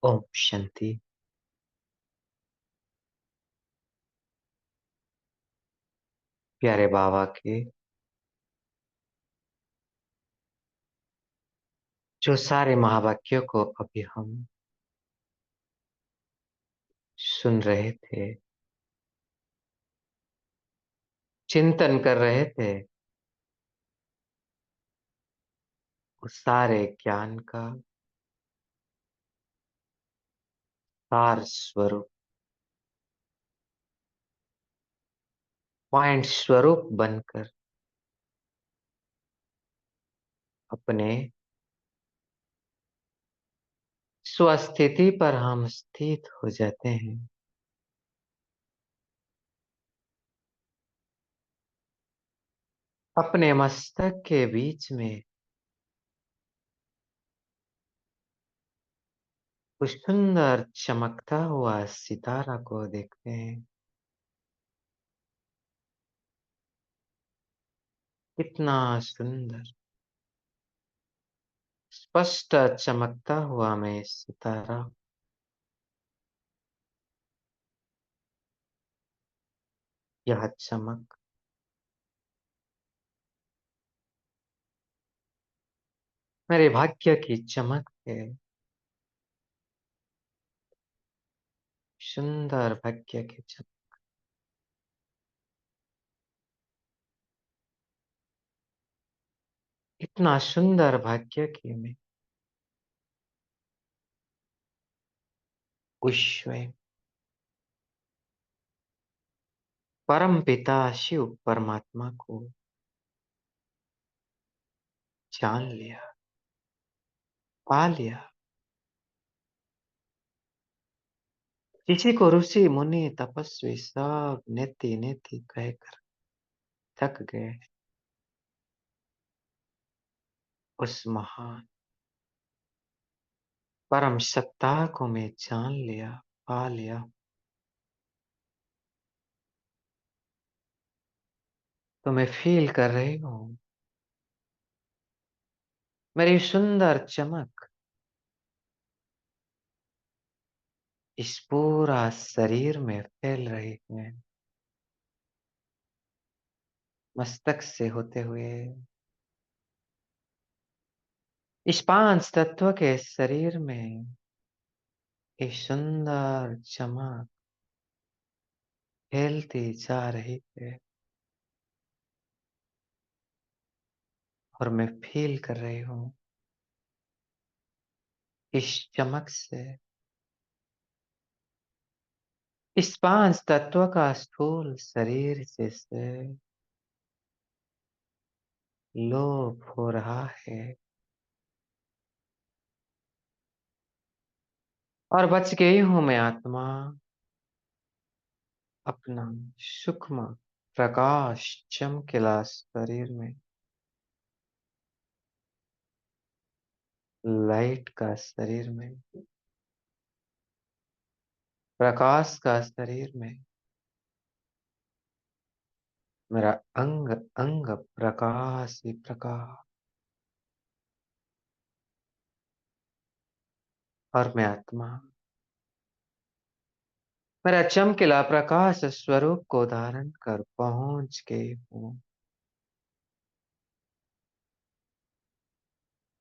ओम शांति। प्यारे बाबा के जो सारे महावाक्यों को अभी हम सुन रहे थे, चिंतन कर रहे थे, उस सारे ज्ञान का सार स्वरूप पॉइंट स्वरूप बनकर अपने स्वस्थिति पर हम स्थित हो जाते हैं। अपने मस्तक के बीच में उस सुंदर चमकता हुआ सितारा को देखते हैं। कितना सुंदर स्पष्ट चमकता हुआ में सितारा, यह चमक मेरे भाग्य की चमक है। सुंदर भाग्य की चमक, इतना सुंदर भाग्य की मैं विश्व परम पिता शिव परमात्मा को जान लिया, पा लिया। किसी को ऋषि मुनि तपस्वी सब नेति नेति कहकर थक गए। उस महान परम सत्ता को मैं जान लिया, पा लिया। तो मैं फील कर रही हूँ मेरी सुंदर चमक इस पूरा शरीर में फैल रही है, मस्तक से होते हुए इस पांच तत्व के शरीर में एक सुंदर चमक फैलती जा रही है। और मैं फील कर रही हूँ इस चमक से इस पांच तत्व का स्थूल शरीर जैसे लोप हो रहा है और बच गई हूं मैं आत्मा अपना सूक्ष्म प्रकाश चमकीला शरीर में, लाइट का शरीर में, प्रकाश का शरीर में। मेरा अंग अंग प्रकाश ही प्रकाश और मैं आत्मा मेरा चमकीला प्रकाश स्वरूप को धारण कर पहुंच गई हूँ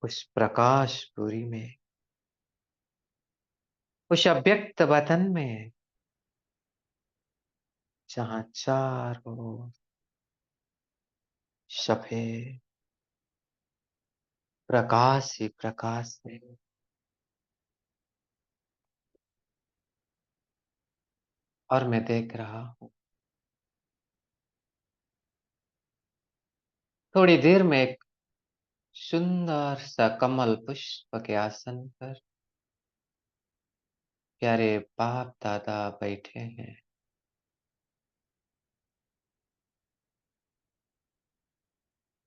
उस प्रकाशपुरी में, उस अव्यक्त वतन में जहाँ चारों सफेद प्रकाश ही प्रकाश है। और मैं देख रहा हूँ थोड़ी देर में एक सुंदर सा कमल पुष्प के आसन पर प्यारे बाप दादा बैठे हैं।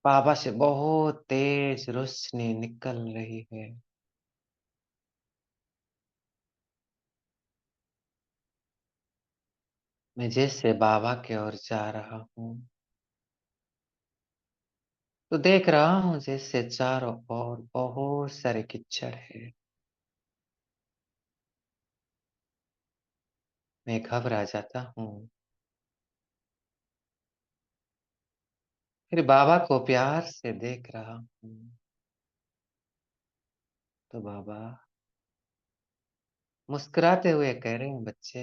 बाबा से बहुत तेज रोशनी निकल रही है। मैं जैसे बाबा की ओर जा रहा हूँ तो देख रहा हूँ जैसे चारों ओर बहुत सारे कीचड़ है। मैं घबरा जाता हूँ। फिर बाबा को प्यार से देख रहा हूँ। तो बाबा मुस्कुराते हुए कह रहे हैं, बच्चे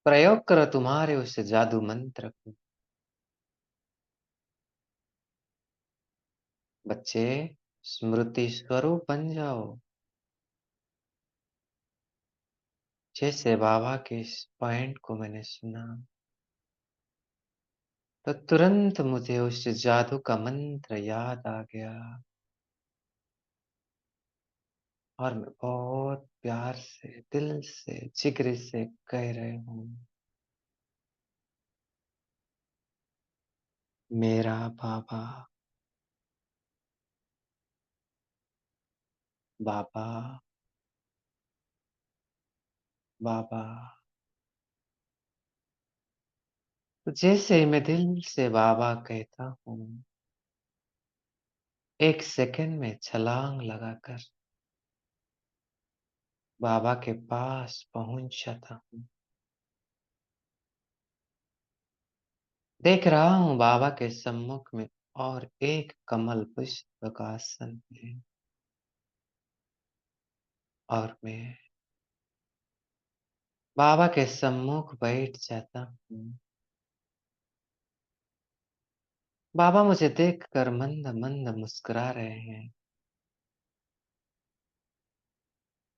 प्रयोग करो तुम्हारे उस जादू मंत्र को। बच्चे स्मृति स्वरूप बन जाओ। जैसे बाबा के इस पॉइंट को मैंने सुना, तो तुरंत मुझे उस जादू का मंत्र याद आ गया। और मैं बहुत प्यार से, दिल से, जिगरे से कह रहे हूँ, मेरा बाबा, बाबा, बाबा। तो जैसे ही मैं दिल से बाबा कहता हूँ, एक सेकंड में छलांग लगाकर बाबा के पास पहुंच जाता हूँ। देख रहा हूँ बाबा के सम्मुख में और एक कमल पुष्प का आसन है। और मैं बाबा के सम्मुख बैठ जाता हूँ। बाबा मुझे देखकर मंद मंद मुस्कुरा रहे हैं।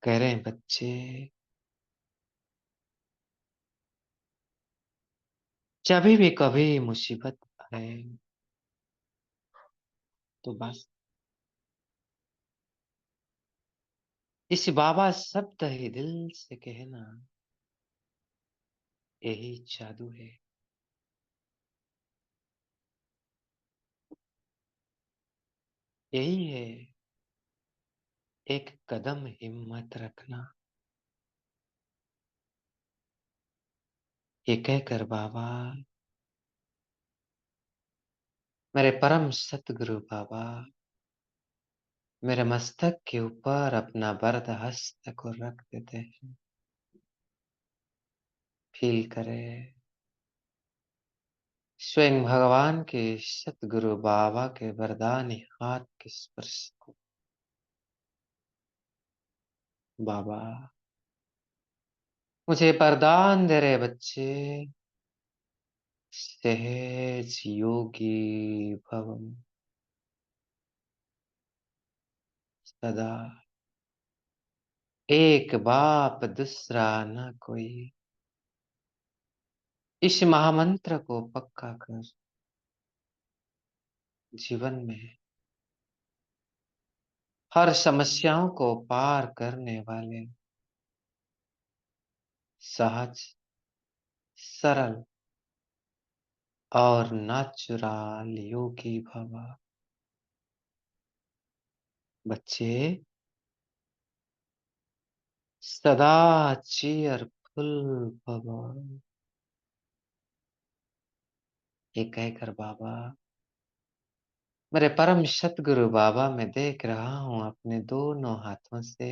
कह रहे हैं, बच्चे जब भी कभी मुसीबत आए तो बस इस बाबा शब्द ही दिल से कहना, यही जादू है। यही है, एक कदम हिम्मत रखना। ये कहकर बाबा, मेरे परम सतगुरु बाबा, मेरे मस्तक के ऊपर अपना वरद हस्त को रख देते हैं। फील करे स्वयं भगवान के सतगुरु बाबा के वरदानी हाथ के स्पर्श को। बाबा मुझे वरदान दे रहे बच्चे, सहज योगी भव सदा। एक बाप दूसरा न कोई। इस महामंत्र को पक्का कर जीवन में हर समस्याओं को पार करने वाले सहज, सरल और नेचुरल योगी भव। बच्चे सदा चीयरफुल भव। ये कहकर बाबा, मेरे परम सतगुरु बाबा, मैं देख रहा हूं अपने दोनों हाथों से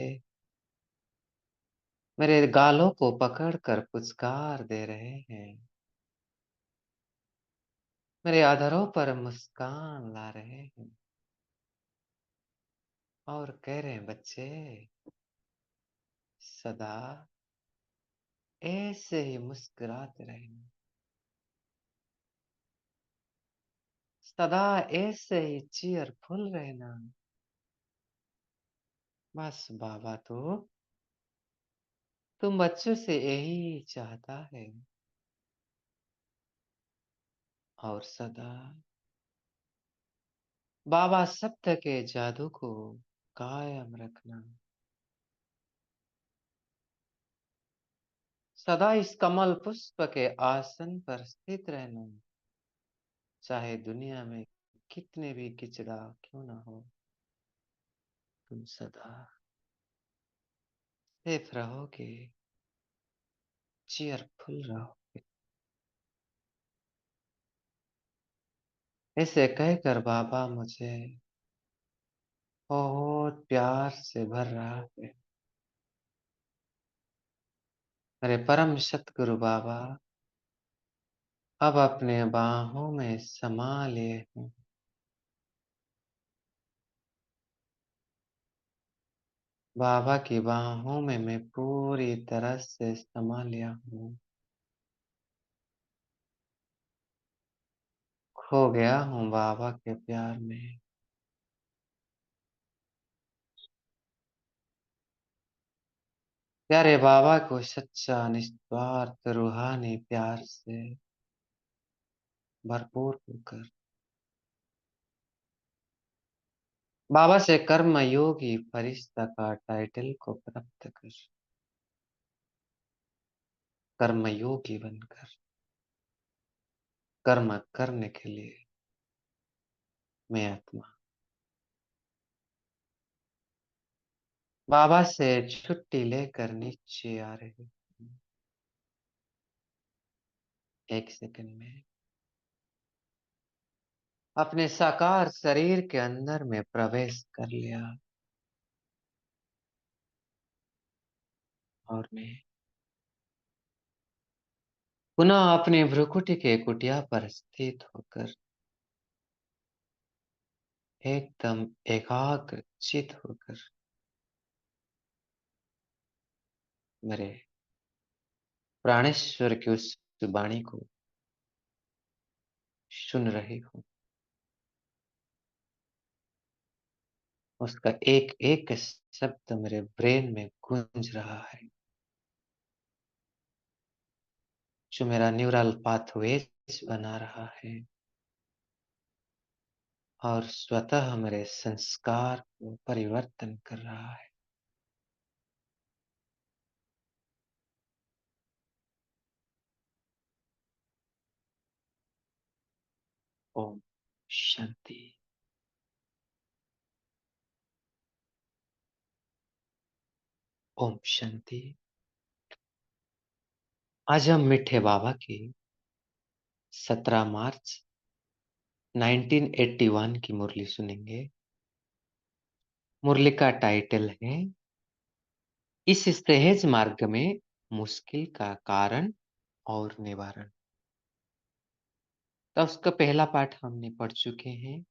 मेरे गालों को पकड़कर पुचकार दे रहे हैं। मेरे अधरों पर मुस्कान ला रहे हैं और कह रहे हैं, बच्चे सदा ऐसे ही मुस्कुराते रहना। सदा ऐसे ही चीयरफुल रहना। बस बाबा तो तुम बच्चों से यही चाहता है। और सदा बाबा शब्द के जादू को कायम रखना। सदा इस कमल पुष्प के आसन पर स्थित रहना, चाहे दुनिया में कितने भी किचड़ा क्यों ना हो। तुम सदा सेफ रहोगे, चीयरफुल रहोगे। ऐसे कहकर बाबा मुझे बहुत प्यार से भर रहा है। अरे परम सतगुरु बाबा, अब अपने बाहों में समा लिए हूँ। बाबा की बाहों में मैं पूरी तरह से समा लिया हूँ। खो गया हूँ बाबा के प्यार में। प्यारे बाबा को सच्चा निस्वार्थ रूहानी प्यार से भरपूर होकर बाबा से कर्म योगी फरिश्ता का टाइटल को प्राप्त कर कर्म योगी बनकर कर्म करने के लिए मैं आत्मा बाबा से छुट्टी लेकर नीचे आ रही हूँ। एक सेकंड में अपने साकार शरीर के अंदर में प्रवेश कर लिया और मैं पुनः अपने भ्रुकुटी के कुटिया पर स्थित होकर एकदम एकाग्र चित होकर मेरे प्राणेश्वर की उस वाणी को सुन रही हूँ। उसका एक एक शब्द मेरे ब्रेन में गूंज रहा है, जो मेरा न्यूरल पाथवेज बना रहा है और स्वतः मेरे संस्कार को परिवर्तन कर रहा है। ओम शांति। ओम शांति। आज हम मीठे बाबा की 17 मार्च 1981 की मुरली सुनेंगे। मुरली का टाइटल है इस सहज मार्ग में मुश्किल का कारण और निवारण। तो उसका पहला पाठ हमने पढ़ चुके हैं,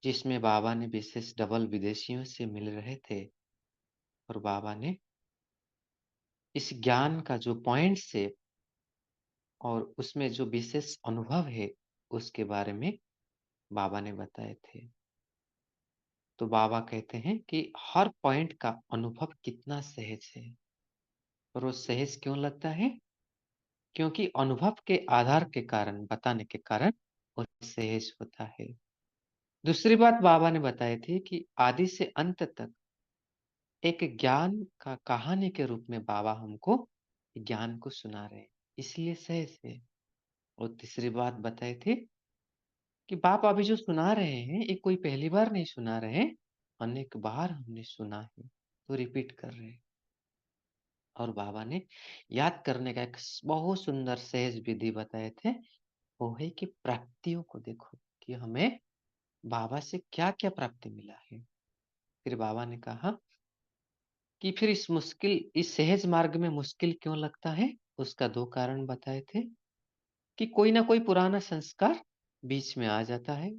जिसमें बाबा ने विशेष डबल विदेशियों से मिल रहे थे और बाबा ने इस ज्ञान का जो पॉइंट्स है और उसमें जो विशेष अनुभव है उसके बारे में बाबा ने बताए थे। तो बाबा कहते हैं कि हर पॉइंट का अनुभव कितना सहज है और वो सहज क्यों लगता है, क्योंकि अनुभव के आधार के कारण बताने के कारण वो सहज होता है। दूसरी बात बाबा ने बताई थी कि आदि से अंत तक एक ज्ञान का कहानी के रूप में बाबा हमको ज्ञान को सुना रहे हैं, इसलिए सहज है। और तीसरी बात बताई थी कि बाप अभी जो सुना रहे हैं ये कोई पहली बार नहीं सुना रहे हैं, अनेक बार हमने सुना है तो रिपीट कर रहे हैं। और बाबा ने याद करने का एक बहुत सुंदर सहज विधि बताए थे, वो है कि प्राप्तियों को देखो कि हमें बाबा से क्या क्या प्राप्ति मिला है। फिर बाबा ने कहा कि फिर इस सहज मार्ग में मुश्किल क्यों लगता है। उसका दो कारण बताए थे कि कोई ना कोई पुराना संस्कार बीच में आ जाता है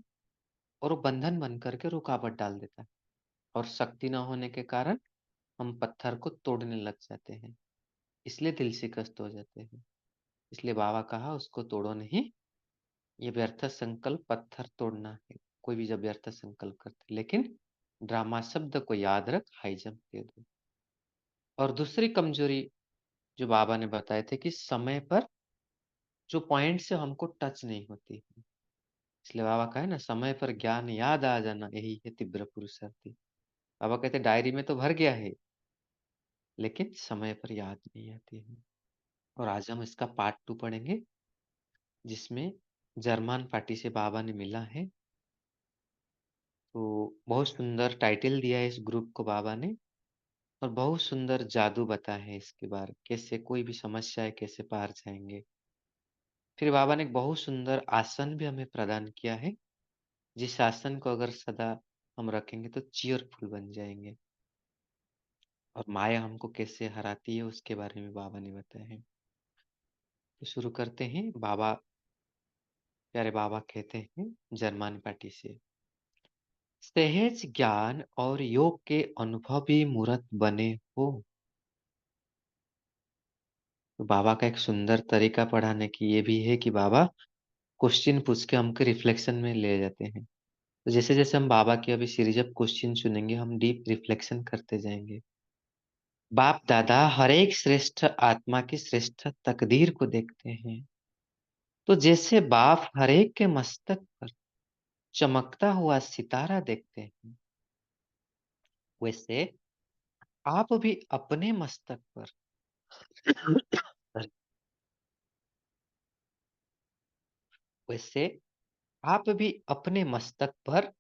और वो बंधन बन करके रुकावट डाल देता है और शक्ति ना होने के कारण हम पत्थर को तोड़ने लग जाते हैं, इसलिए दिल शिकस्त हो जाते हैं। इसलिए बाबा कहा उसको तोड़ो नहीं, ये व्यर्थ संकल्प पत्थर तोड़ना है। कोई भी जब व्यर्थ संकल्प करते, लेकिन ड्रामा शब्द को याद रख, हाई जंप दे दो। और दूसरी कमजोरी जो बाबा ने बताए थे कि समय पर जो पॉइंट से हमको टच नहीं होती है। इसलिए बाबा कहे ना, समय पर ज्ञान याद आ जाना यही है तीव्र पुरुषार्थी। बाबा कहते डायरी में तो भर गया है लेकिन समय पर याद नहीं आती है। और आज हम इसका पार्ट 2 पढ़ेंगे, जिसमें जर्मन पार्टी से बाबा ने मिला है। तो बहुत सुंदर टाइटल दिया है इस ग्रुप को बाबा ने और बहुत सुंदर जादू बताया है इसके बारे, कैसे कोई भी समस्या है कैसे पार जाएंगे। फिर बाबा ने एक बहुत सुंदर आसन भी हमें प्रदान किया है, जिस आसन को अगर सदा हम रखेंगे तो चीयरफुल बन जाएंगे। और माया हमको कैसे हराती है उसके बारे में बाबा ने बताया है। तो शुरू करते हैं। बाबा, प्यारे बाबा कहते हैं जर्मान पार्टी से, सहज ज्ञान और योग के अनुभवी मूर्त बने हो। तो बाबा का एक सुंदर तरीका पढ़ाने की ये भी है कि बाबा क्वेश्चन पूछ के हमको रिफ्लेक्शन में ले जाते हैं। तो जैसे जैसे हम बाबा की अभी सीरीज ऑफ क्वेश्चन सुनेंगे, हम डीप रिफ्लेक्शन करते जाएंगे। बाप दादा हर एक श्रेष्ठ आत्मा की श्रेष्ठ तकदीर को देखते हैं। तो जैसे बाप हर एक के मस्तक पर चमकता हुआ सितारा देखते हैं, वैसे आप भी अपने मस्तक पर वैसे आप भी अपने मस्तक पर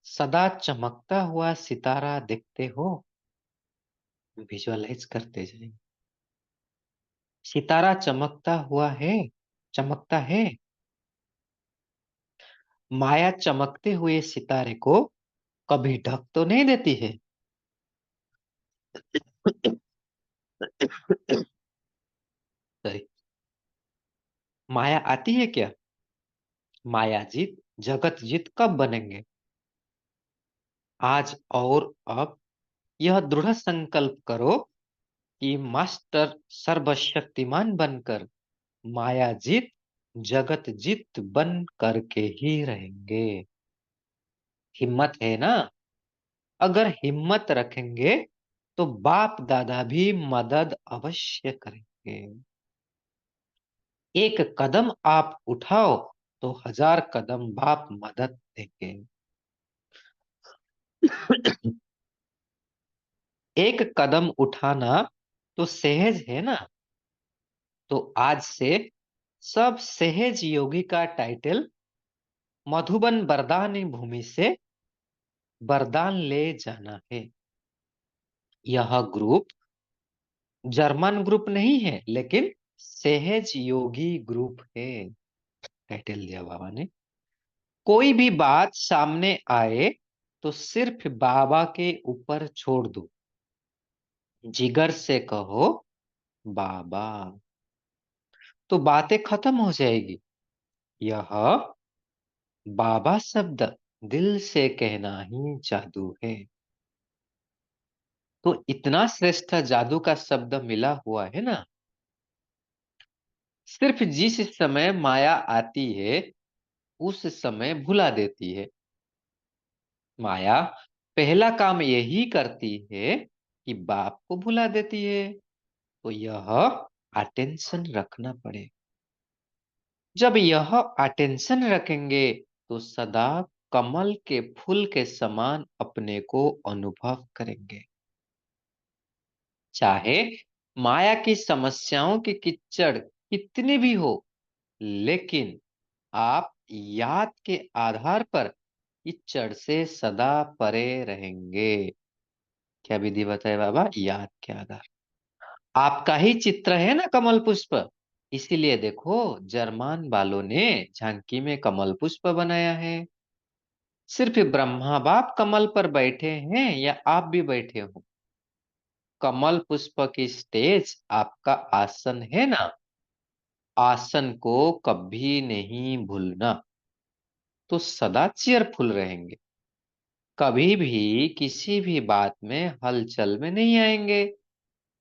सदा चमकता हुआ सितारा देखते हो। विजुअलाइज करते जाएं। सितारा चमकता है। माया चमकते हुए सितारे को कभी ढक तो नहीं देती है। सॉरी। माया आती है क्या? माया जीत जगत जीत कब बनेंगे? आज और अब यह दृढ़ संकल्प करो कि मास्टर सर्वशक्तिमान बनकर माया जीत जगत जीत बन करके ही रहेंगे। हिम्मत है ना? अगर हिम्मत रखेंगे तो बाप दादा भी मदद अवश्य करेंगे। एक कदम आप उठाओ तो हजार कदम बाप मदद देंगे। एक कदम उठाना तो सहज है ना? तो आज से सब सहज योगी का टाइटल मधुबन वरदानी भूमि से वरदान ले जाना है। यह ग्रुप जर्मन ग्रुप नहीं है, लेकिन सहज योगी ग्रुप है। टाइटल दिया बाबा ने। कोई भी बात सामने आए तो सिर्फ बाबा के ऊपर छोड़ दो। जिगर से कहो बाबा, तो बातें खत्म हो जाएगी। यह बाबा शब्द दिल से कहना ही जादू है। तो इतना श्रेष्ठ जादू का शब्द मिला हुआ है ना। सिर्फ जिस समय माया आती है उस समय भुला देती है। माया पहला काम यही करती है कि बाप को भुला देती है। तो यह अटेंशन रखना पड़े। जब यह अटेंशन रखेंगे तो सदा कमल के फूल के समान अपने को अनुभव करेंगे। चाहे माया की समस्याओं की कीचड़ कितनी भी हो, लेकिन आप याद के आधार पर कीचड़ से सदा परे रहेंगे। क्या विधि बताए बाबा? याद के आधार। आपका ही चित्र है ना कमल पुष्प। इसीलिए देखो, जर्मान वालों ने झांकी में कमल पुष्प बनाया है। सिर्फ ब्रह्मा बाप कमल पर बैठे हैं या आप भी बैठे हो? कमल पुष्प की स्टेज आपका आसन है ना। आसन को कभी नहीं भूलना, तो सदा चेयरफुल रहेंगे। कभी भी किसी भी बात में हलचल में नहीं आएंगे।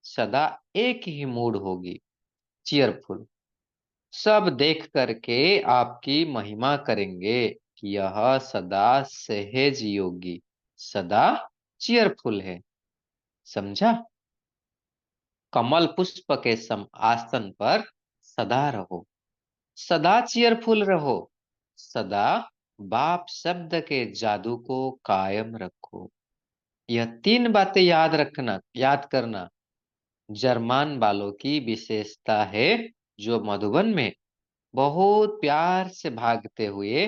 सदा एक ही मूड होगी, चीयरफुल। सब देख करके आपकी महिमा करेंगे कि यह सदा सहज योगी, सदा चीयरफुल है। समझा? कमल पुष्प के सम आसन पर सदा रहो, सदा चीयरफुल रहो, सदा बाप शब्द के जादू को कायम रखो। यह तीन बातें याद रखना, याद करना जर्मान वालों की विशेषता है, जो मधुबन में बहुत प्यार से भागते हुए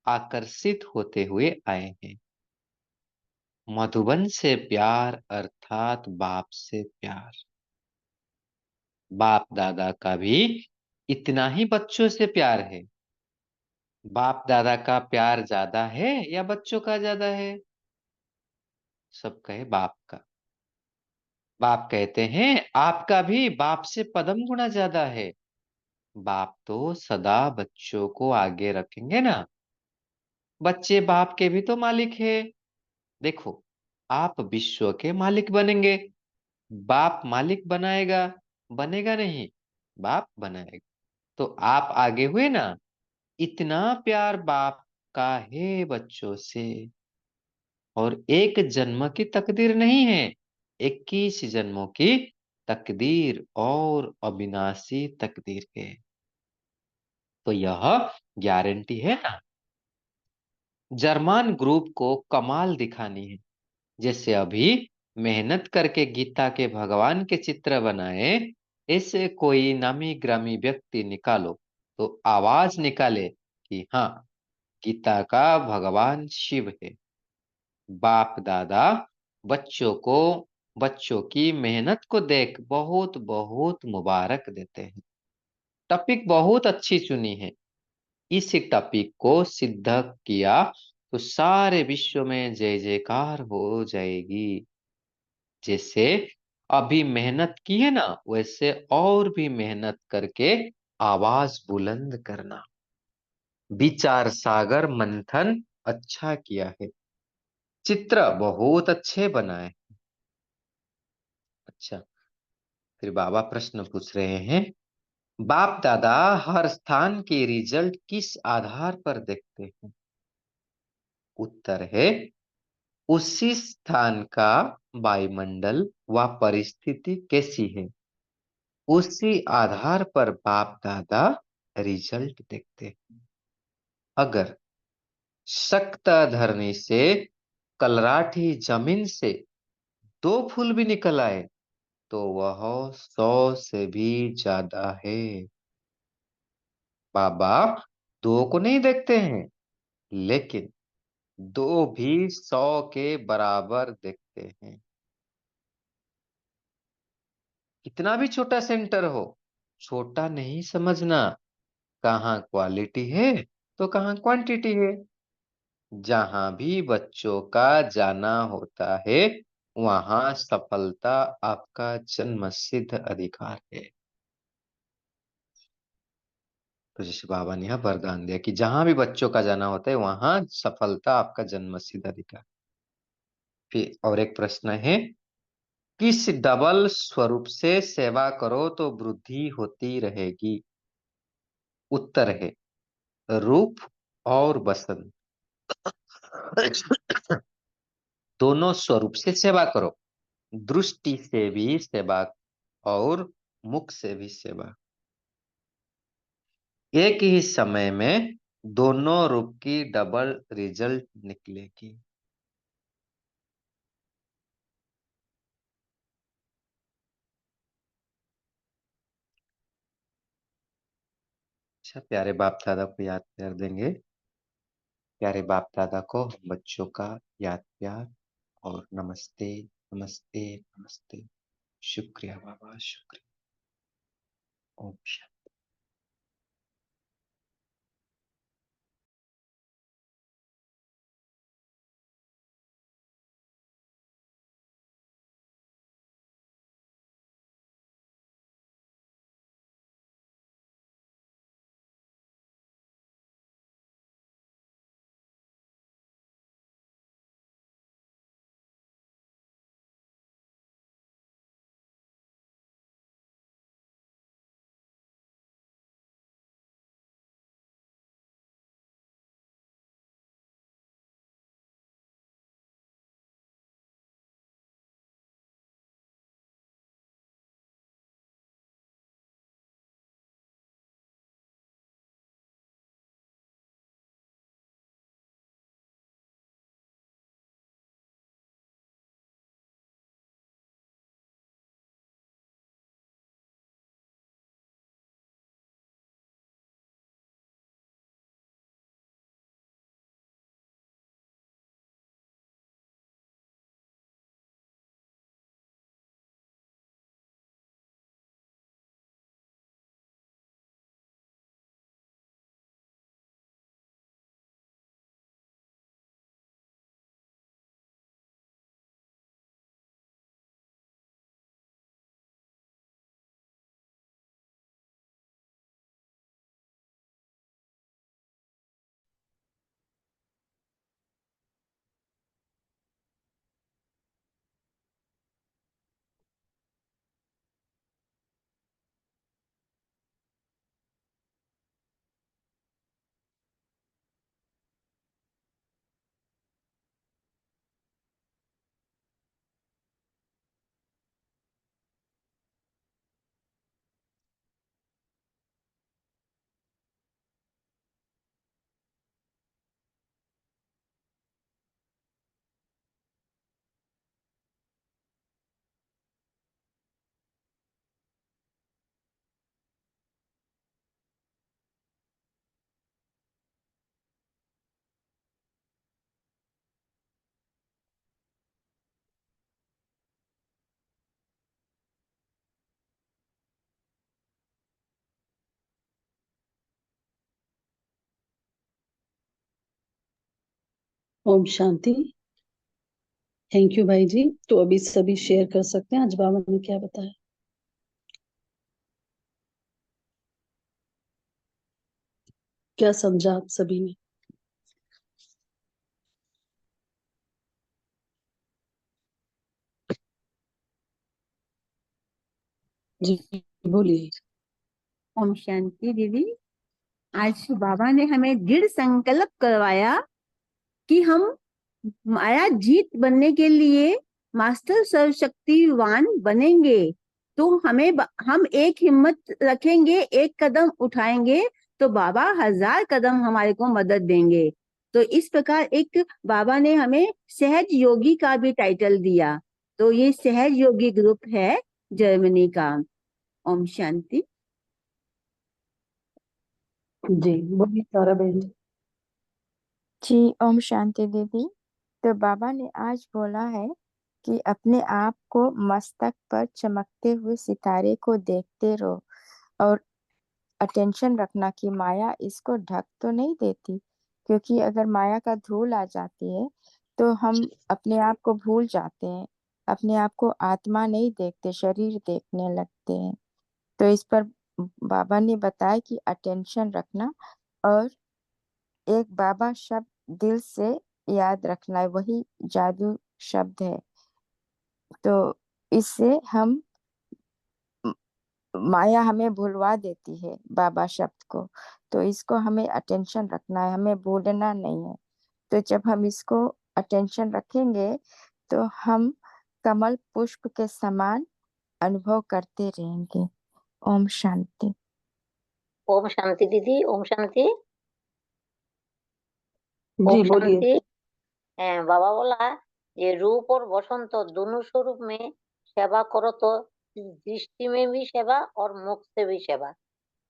आकर्षित होते हुए आए हैं। मधुबन से प्यार अर्थात बाप से प्यार। बाप दादा का भी इतना ही बच्चों से प्यार है। बाप दादा का प्यार ज्यादा है या बच्चों का ज्यादा है? सब कहे बाप का। बाप कहते हैं आपका भी बाप से पदम गुना ज्यादा है। बाप तो सदा बच्चों को आगे रखेंगे ना। बच्चे बाप के भी तो मालिक है। देखो, आप विश्व के मालिक बनेंगे। बाप मालिक बनाएगा? बनेगा नहीं, बाप बनाएगा। तो आप आगे हुए ना। इतना प्यार बाप का है बच्चों से। और एक जन्म की तकदीर नहीं है, 21 जन्मों की तकदीर और अविनाशी तकदीर है। तो यह गारंटी है ना। जर्मान ग्रुप को कमाल दिखानी है। जैसे अभी मेहनत करके गीता के भगवान के चित्र बनाए, ऐसे कोई नामी ग्रामी व्यक्ति निकालो तो आवाज निकाले कि हाँ, गीता का भगवान शिव है। बाप दादा बच्चों को, बच्चों की मेहनत को देख बहुत बहुत मुबारक देते हैं। टॉपिक बहुत अच्छी चुनी है। इस टॉपिक को सिद्ध किया तो सारे विश्व में जय जयकार हो जाएगी। जैसे अभी मेहनत की है ना, वैसे और भी मेहनत करके आवाज बुलंद करना। विचार सागर मंथन अच्छा किया है। चित्र बहुत अच्छे बनाए। अच्छा, फिर बाबा प्रश्न पूछ रहे हैं। बाप दादा हर स्थान के रिजल्ट किस आधार पर देखते हैं? उत्तर है, उसी स्थान का वायुमंडल व परिस्थिति कैसी है, उसी आधार पर बाप दादा रिजल्ट देखते हैं। अगर सख्त धरनी से कलराठी जमीन से 2 फूल भी निकल आए तो वह 100 से भी ज्यादा है। बाबा दो को नहीं देखते हैं, लेकिन दो भी 100 के बराबर देखते हैं। कितना भी छोटा सेंटर हो, छोटा नहीं समझना। कहाँ क्वालिटी है तो कहाँ क्वांटिटी है। जहां भी बच्चों का जाना होता है, वहां सफलता आपका जन्मसिद्ध अधिकार है। तो जैसे बाबा ने यहाँ वरदान दिया कि जहां भी बच्चों का जाना होता है, वहां सफलता आपका जन्मसिद्ध अधिकार। फिर और एक प्रश्न है, किस डबल स्वरूप से सेवा करो तो वृद्धि होती रहेगी? उत्तर है, रूप और वसन। दोनों स्वरूप से सेवा करो। दृष्टि से भी सेवा और मुख से भी सेवा। एक ही समय में दोनों रूप की डबल रिजल्ट निकलेगी। अच्छा, प्यारे बाप दादा को याद कर देंगे। प्यारे बाप दादा को हम बच्चों का याद प्यार और नमस्ते, नमस्ते, नमस्ते। शुक्रिया बाबा, शुक्रिया। ओम शांति। ओम शांति। थैंक यू भाई जी। तो अभी सभी शेयर कर सकते हैं आज बाबा ने क्या बताया। क्या समझा आप सभी ने। जी बोलिए। ओम शांति दीदी। आज बाबा ने हमें दृढ़ संकल्प करवाया कि हम माया जीत बनने के लिए मास्टर सर्वशक्तिवान बनेंगे। तो हम एक हिम्मत रखेंगे, एक कदम उठाएंगे तो बाबा 1000 कदम हमारे को मदद देंगे। तो इस प्रकार एक बाबा ने हमें सहज योगी का भी टाइटल दिया। तो ये सहज योगी ग्रुप है जर्मनी का। ओम शांति। जी बोलिए सारा बहन जी। जी ओम शांति दीदी। तो बाबा ने आज बोला है कि अपने आप को मस्तक पर चमकते हुए सितारे को देखते रहो और अटेंशन रखना कि माया इसको ढक तो नहीं देती, क्योंकि अगर माया का धूल आ जाती है तो हम अपने आप को भूल जाते हैं, अपने आप को आत्मा नहीं देखते, शरीर देखने लगते हैं। तो इस पर बाबा ने बताया कि अटेंशन रखना और एक बाबा शब्द दिल से याद रखना है, वही जादू शब्द है। तो इससे हम माया हमें भुलवा देती है बाबा शब्द को। तो इसको हमें अटेंशन रखना है, हमें भूलना नहीं है। तो जब हम इसको अटेंशन रखेंगे तो हम कमल पुष्प के समान अनुभव करते रहेंगे। ओम शांति। ओम शांति दीदी। ओम शांति। जी ओम बोलिए। शांति। बाबा बोला ये रूप और बसंत दोनों स्वरूप में सेवा करो तो दृष्टि में भी सेवा और मुख से भी सेवा।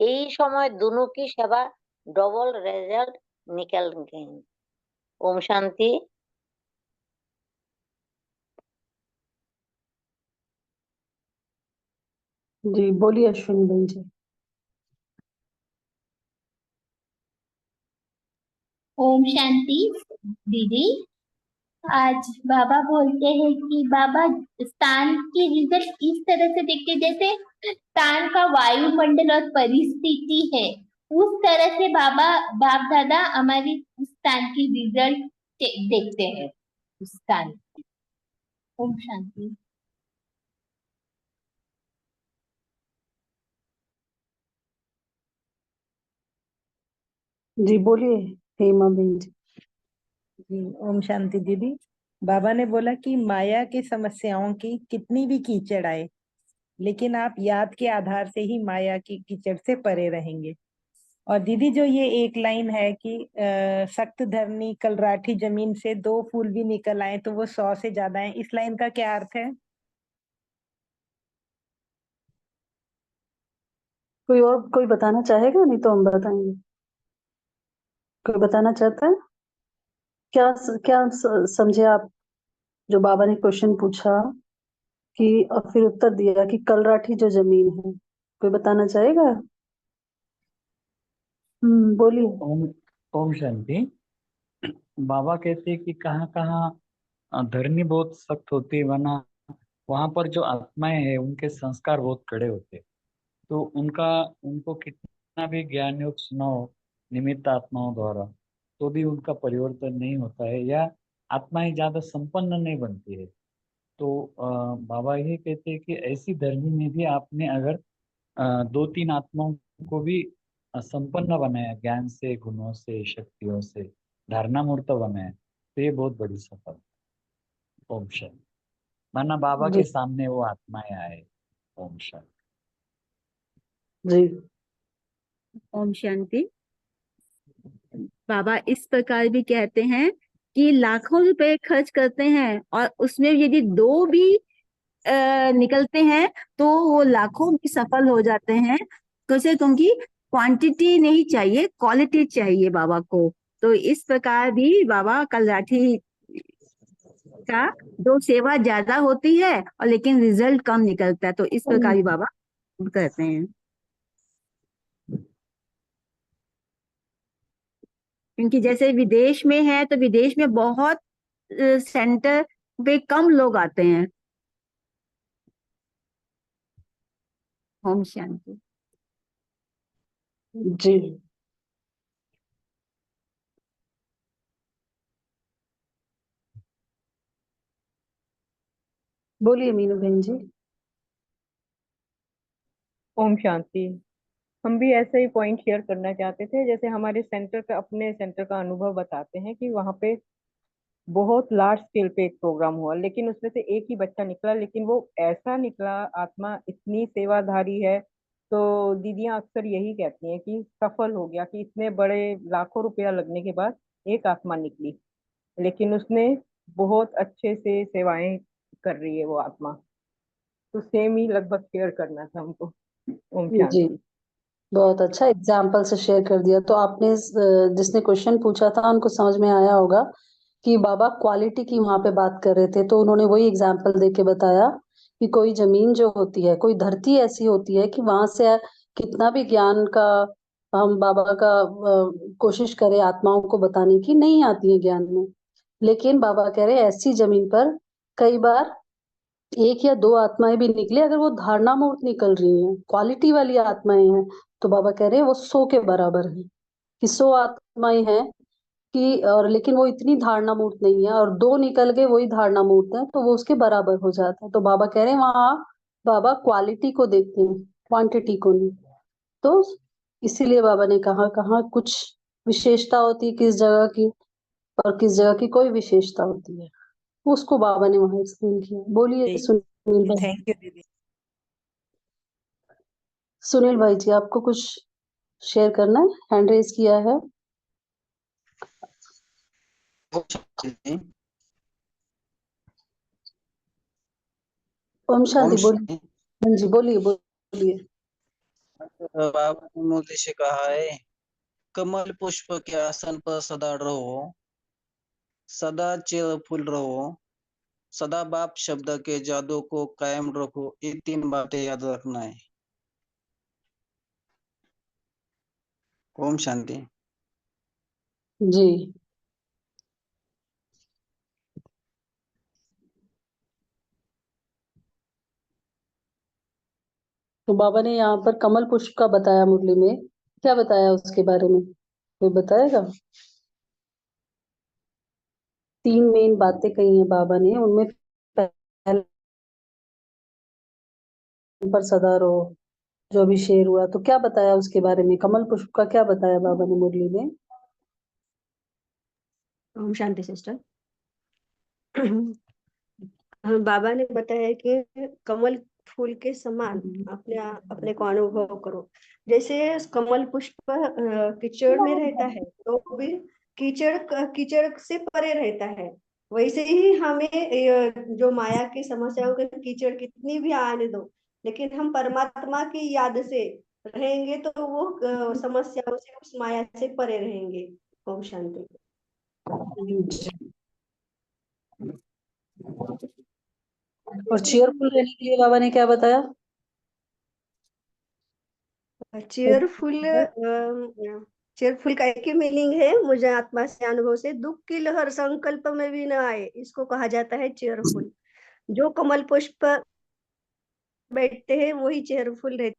यही समय दोनों की सेवा डबल रिजल्ट निकल गए। ओम शांति। जी बोलिए अश्विनी बहन जी। ओम शांति दीदी। आज बाबा बोलते हैं कि बाबा स्थान की रिजल्ट इस तरह से देखते जैसे स्थान का वायुमंडल और परिस्थिति है, उस तरह से बाबा बाप दादा हमारी उस स्थान की रिजल्ट देखते हैं उस स्थान की। ओम शांति। जी बोलिए हेमा बहन जी। जी ओम शांति दीदी। बाबा ने बोला कि माया की समस्याओं की कितनी भी कीचड़ आए, लेकिन आप याद के आधार से ही माया की कीचड़ से परे रहेंगे। और दीदी जो ये एक लाइन है कि सख्त धरनी कलराठी जमीन से 2 फूल भी निकल आए तो वो 100 से ज्यादा है, इस लाइन का क्या अर्थ है? कोई और कोई बताना चाहेगा, नहीं तो हम बताएंगे। कोई बताना चाहता है? क्या समझे आप जो बाबा ने क्वेश्चन पूछा कि और फिर उत्तर दिया कि कलराठी जो जमीन है। कोई बताना चाहेगा? बोलिए। ओम ओम शांति। बाबा कहते हैं कि कहाँ कहाँ धरनी बहुत सख्त होती है, वरना वहां पर जो आत्माएं हैं उनके संस्कार बहुत कड़े होते हैं। तो उनका उनको कितना भी ज्ञान योग सुनाओ निमित्त आत्माओं द्वारा, तो भी उनका परिवर्तन नहीं होता है, या आत्माएं ज्यादा संपन्न नहीं बनती है। तो बाबा यही कहते हैं कि ऐसी धरनी में भी आपने अगर 2-3 आत्माओं को भी संपन्न बनाया, ज्ञान से, गुणों से, शक्तियों से, धारणा मूर्त बनाया, तो ये बहुत बड़ी सफलता। ओम शांति। माना बाबा जी के सामने वो आत्माएं आए। ओम शांति। जी ओम शांति। बाबा इस प्रकार भी कहते हैं कि लाखों रुपए खर्च करते हैं और उसमें यदि 2 भी निकलते हैं तो वो लाखों भी सफल हो जाते हैं। कैसे? क्योंकि क्वांटिटी नहीं चाहिए, क्वालिटी चाहिए बाबा को। तो इस प्रकार भी बाबा कलराठी का जो सेवा ज्यादा होती है और लेकिन रिजल्ट कम निकलता है, तो इस प्रकार भी बाबा कहते हैं। क्योंकि जैसे विदेश में है तो विदेश में बहुत सेंटर पे कम लोग आते हैं। ओम शांति। जी, बोलिए मीनू बहन जी। ओम शांति। हम भी ऐसे ही पॉइंट शेयर करना चाहते थे, जैसे हमारे सेंटर का, अपने सेंटर का अनुभव बताते हैं कि वहाँ पे बहुत लार्ज स्केल पे एक प्रोग्राम हुआ, लेकिन उसमें से एक ही बच्चा निकला, लेकिन वो ऐसा निकला, आत्मा इतनी सेवाधारी है। तो दीदियां अक्सर यही कहती हैं कि सफल हो गया, कि इतने बड़े लाखों रुपया लगने के बाद एक आत्मा निकली, लेकिन उसने बहुत अच्छे से सेवाएं कर रही है वो आत्मा। तो सेम ही लगभग शेयर करना था हमको। ओम जी, शांति। बहुत अच्छा एग्जाम्पल से शेयर कर दिया। तो आपने जिसने क्वेश्चन पूछा था उनको समझ में आया होगा कि बाबा क्वालिटी की वहां पे बात कर रहे थे, तो उन्होंने वही एग्जाम्पल दे के बताया कि कोई जमीन जो होती है, कोई धरती ऐसी होती है कि वहां से कितना भी ज्ञान का हम बाबा का कोशिश करें आत्माओं को बताने की, नहीं आती है ज्ञान में। लेकिन बाबा कह रहे हैं ऐसी जमीन पर कई बार एक या दो आत्माएं भी निकले, अगर वो धारणा मूर्त निकल रही हैं, क्वालिटी वाली आत्माएं हैं, तो बाबा कह रहे हैं वो 100 के बराबर है। कि 100 आत्माएं हैं कि, और लेकिन वो इतनी धारणा मूर्त नहीं है, और दो निकल के वही धारणा मूर्त है, तो वो उसके बराबर हो जाता है। तो बाबा कह रहे हैं वहां बाबा क्वालिटी को देखते हैं, क्वांटिटी को नहीं। तो इसीलिए बाबा ने कहा कहाँ कुछ विशेषता होती है किस जगह की, और किस जगह की कोई विशेषता होती है, उसको बाबा ने वहां एक्सप्लेन किया। बोलिए सुनील भाई। थैंक यू दीदी। सुनील भाई जी, आपको कुछ शेयर करना है? हैंड रेज किया है। ओम ओम शांति। बोलिए। शांति। हाँ जी, बोलिए बोलिए। बाबा ने मोदी से कहा है, कमल पुष्प के आसन पर सदा रहो, सदा चेयरफुल रहो, सदा बाप शब्द के जादू को कायम रखो। ये 3 बातें याद रखना है। ओम शांति। जी, तो बाबा ने यहाँ पर कमल पुष्प का बताया, मुरली में क्या बताया उसके बारे में कोई बताएगा? 3 मेन बातें कही हैं बाबा ने, उनमें पहले पर सदा रहो, जो अभी शेर हुआ, तो क्या बताया उसके बारे में? कमल पुष्प का क्या बताया बाबा ने मुरली में? ओम शांति सिस्टर। बाबा ने बताया कि कमल फूल के समान अपने अपने को अनुभव करो। जैसे कमल पुष्प कीचड़ में रहता है तो भी कीचड़ कीचड़ से परे रहता है, वैसे ही हमें जो माया की समस्याओं के कीचड़ कितनी भी आने दो, लेकिन हम परमात्मा की याद से रहेंगे तो वो समस्याओं से, उस माया से परे रहेंगे। ओम शांति। और चेयरफुल रहने के लिए बाबा ने क्या बताया? चेयरफुल, चेयरफुल का एक ही मीनिंग है, मुझे आत्मा से अनुभव से, दुख की लहर संकल्प में भी न आए, इसको कहा जाता है चेयरफुल। जो कमल पुष्प बैठते हैं वही चेयरफुल रहते।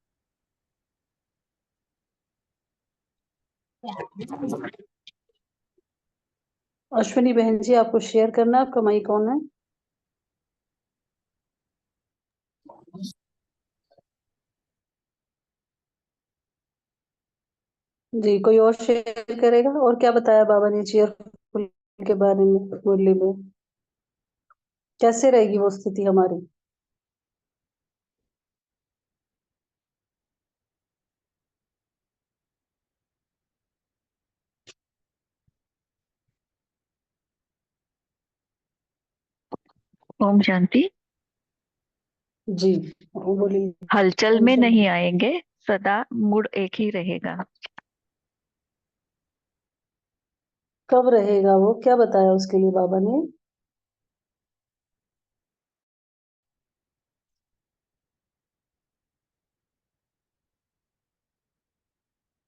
अश्विनी बहन जी, आपको शेयर करना है, आपका माइक ऑन है। जी, कोई और शेयर करेगा? और क्या बताया बाबा ने चेयरफुल के बारे में मुरली में? कैसे रहेगी वो स्थिति हमारी? ओम शांति। जी, वो बोलिए। हलचल ओम में शांति। नहीं आएंगे, सदा मूड एक ही रहेगा। कब रहेगा वो, क्या बताया उसके लिए बाबा ने?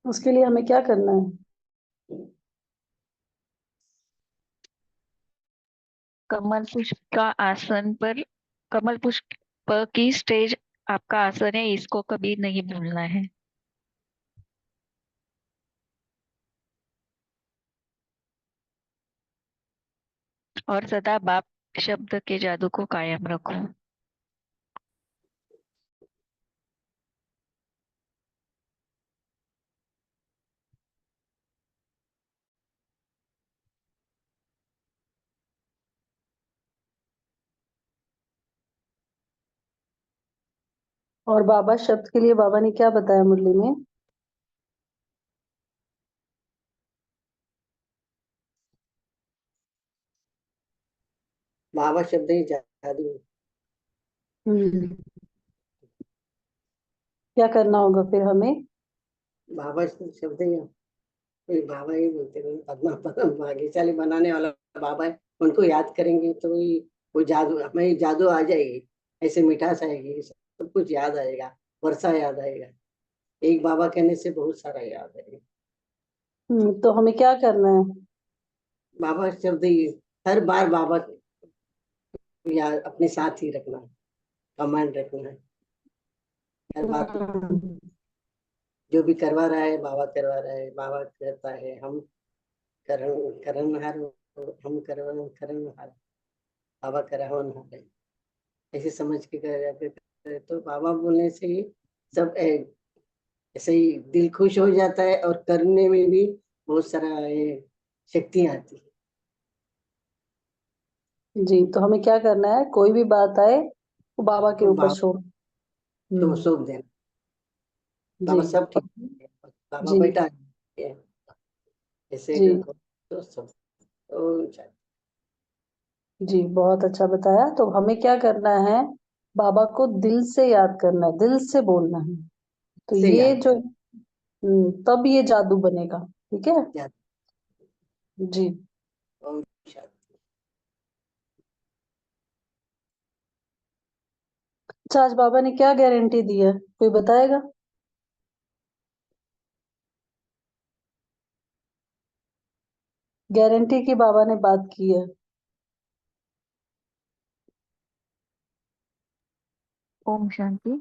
उसके लिए हमें क्या करना है? कमल पुष्प का आसन पर, कमल पुष्प की स्टेज आपका आसन है, इसको कभी नहीं भूलना है। और सदा बाप शब्द के जादू को कायम रखो। और बाबा शब्द के लिए बाबा ने क्या बताया मुरली में? बाबा शब्द ही जादू। क्या करना होगा फिर हमें? बाबा शब्द ही कोई बाबा ही बोलते हैं, पद्मा पद्म भाग्यशाली बनाने वाला बाबा है, उनको याद करेंगे तो वो जादू, हमें जादू आ जाएगी, ऐसे मिठास आएगी, सब कुछ याद आएगा, वर्षा याद आएगा। एक बाबा कहने से बहुत सारा याद आएगा। तो हमें क्या करना है? बाबा शब्द ही हर बार बाबा याद अपने साथ ही रखना है, कमांड रखना है हर बार। जो भी करवा रहा है बाबा करवा रहा है, बाबा करता है, हम करणहार, हम करणहार, बाबा करावनहार है, ऐसे समझ के कर तो बाबा बोलने से ही सब ऐसे ही दिल खुश हो जाता है, और करने में भी बहुत सारा ये शक्ति आती है। जी, तो हमें क्या करना है? कोई भी बात आए वो बाबा के तो ऊपर छोड़। तो सौंप देना, बाबा जी सब ठीक है, बाबा जी बैठा है, ऐसे जी तो सब तो जी, बहुत अच्छा बताया। तो हमें क्या करना है? बाबा को दिल से याद करना है, दिल से बोलना है। तो से ये याद जो तब ये जादू बनेगा। ठीक है याद जी। ओम शांति। अच्छा, आज बाबा ने क्या गारंटी दी है, कोई बताएगा? गारंटी की बाबा ने बात की है। ओम शांति।